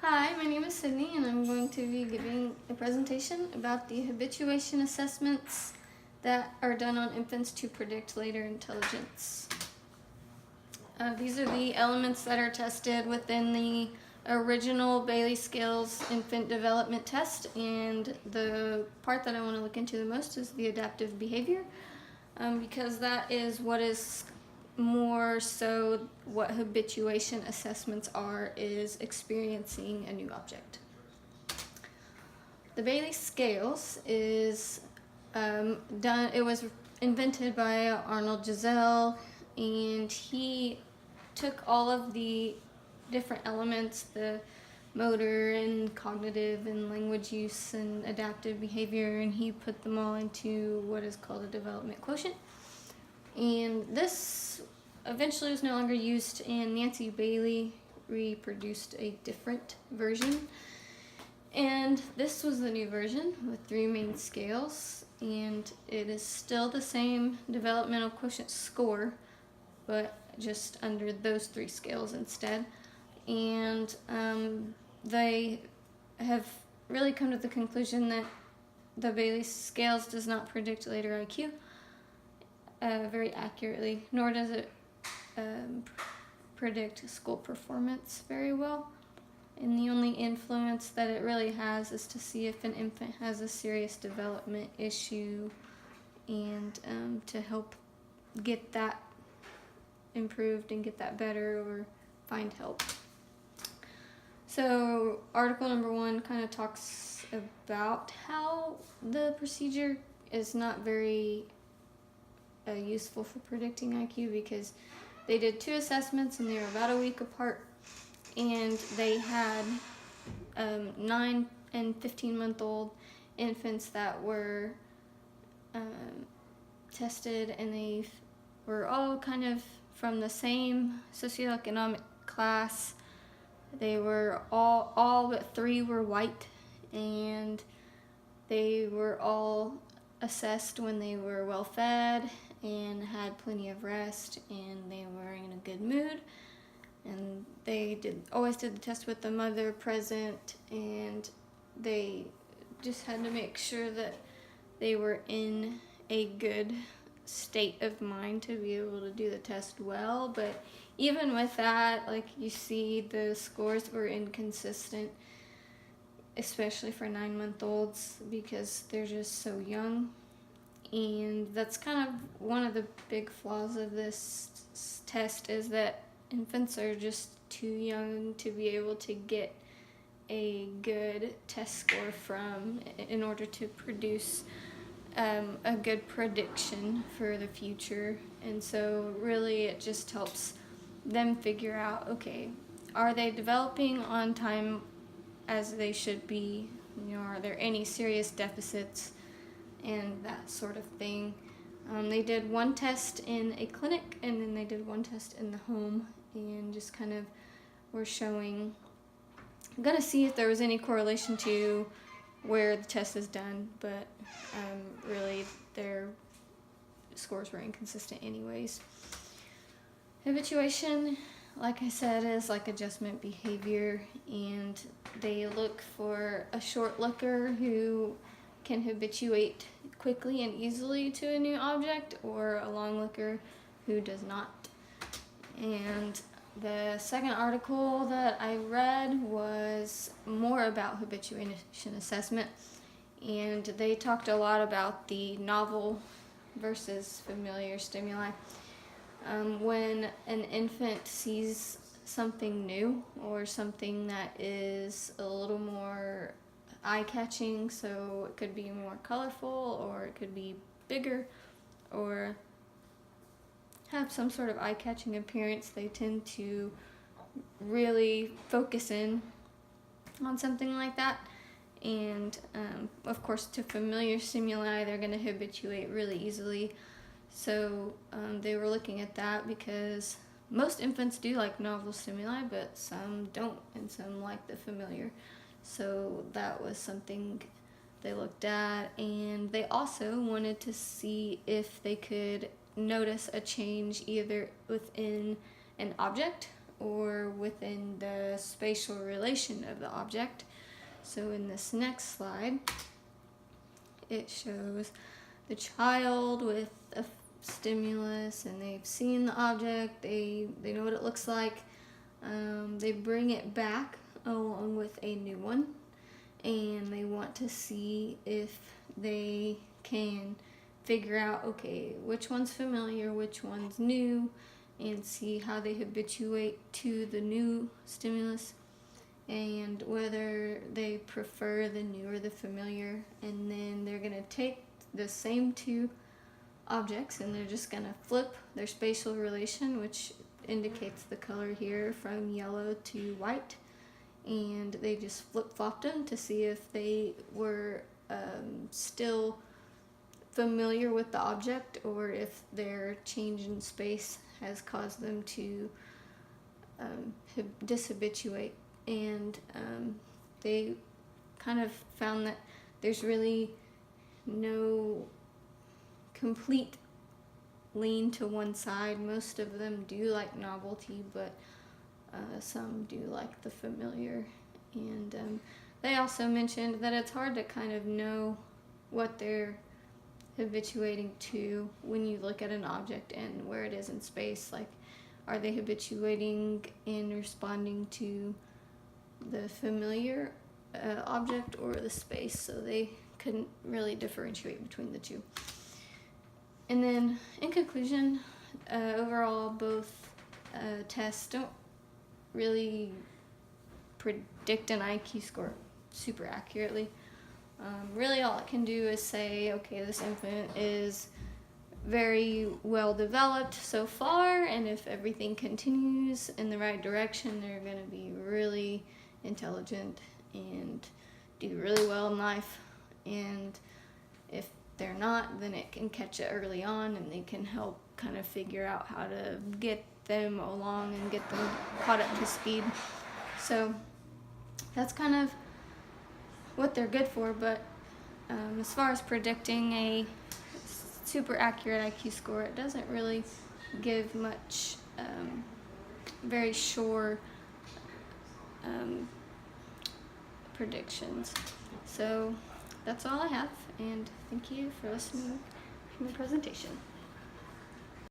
Hi, my name is Sydney, and I'm going to be giving a presentation about the habituation assessments that are done on infants to predict later intelligence. These are the elements that are tested within the original Bailey Scales infant development test, and the part that I want to look into the most is the adaptive behavior, because that is what is more so what habituation assessments are, is experiencing a new object. The Bailey Scales is it was invented by Arnold Giselle, and he took all of the different elements, the motor and cognitive and language use and adaptive behavior, and he put them all into what is called a development quotient. And this eventually was no longer used, and Nancy Bailey reproduced a different version. And this was the new version with 3 main scales, and it is still the same developmental quotient score, but just under those 3 scales instead. And they have really come to the conclusion that the Bailey Scales does not predict later IQ very accurately, nor does it predict school performance very well. And the only influence that it really has is to see if an infant has a serious development issue, and to help get that improved and get that better, or find help. So article number 1 kind of talks about how the procedure is not very useful for predicting IQ, because they did 2 assessments and they were about a week apart, and they had 9 and 15-month-old infants that were tested, and they were all kind of from the same socioeconomic class. They were all but 3 were white, and they were all assessed when they were well fed and had plenty of rest, and they were in a good mood. And they always did the test with the mother present, and they just had to make sure that they were in a good state of mind to be able to do the test well. But even with that, like, you see the scores were inconsistent, especially for 9-month-olds, because they're just so young. And that's kind of one of the big flaws of this test, is that infants are just too young to be able to get a good test score from, in order to produce a good prediction for the future. And so really it just helps them figure out, okay, are they developing on time as they should be? Are there any serious deficits and that sort of thing. They did 1 test in a clinic, and then they did 1 test in the home, and just kind of were showing, I'm gonna see if there was any correlation to where the test is done, but really their scores were inconsistent anyways. Habituation, like I said, is like adjustment behavior, and they look for a short looker who can habituate quickly and easily to a new object, or a long looker who does not. And the second article that I read was more about habituation assessment, and they talked a lot about the novel versus familiar stimuli. When an infant sees something new, or something that is a little more eye-catching, so it could be more colorful, or it could be bigger, or have some sort of eye-catching appearance, they tend to really focus in on something like that. And of course, to familiar stimuli, they're going to habituate really easily. So they were looking at that, because most infants do like novel stimuli, but some don't, and some like the familiar. So that was something they looked at, and they also wanted to see if they could notice a change either within an object or within the spatial relation of the object. So in this next slide, it shows the child with a stimulus, and they've seen the object, they know what it looks like. They bring it back along with a new one, and they want to see if they can figure out, okay, which one's familiar, which one's new, and see how they habituate to the new stimulus, and whether they prefer the new or the familiar. And then they're going to take the same two objects and they're just going to flip their spatial relation, which indicates the color here, from yellow to white, and they just flip-flopped them to see if they were still familiar with the object, or if their change in space has caused them to dishabituate. And they kind of found that there's really no complete lean to one side. Most of them do like novelty, but some do like the familiar. And they also mentioned that it's hard to kind of know what they're habituating to when you look at an object and where it is in space. Like, are they habituating and responding to the familiar object or the space? So they couldn't really differentiate between the two. And then in conclusion, overall, both tests don't really predict an IQ score super accurately. Really all it can do is say, okay, this infant is very well developed so far, and if everything continues in the right direction, they're going to be really intelligent and do really well in life. And if they're not, then it can catch it early on, and they can help kind of figure out how to get them along and get them caught up to speed. So that's kind of what they're good for. But as far as predicting a super accurate IQ score, it doesn't really give much very sure predictions. So that's all I have, and thank you for listening to my presentation.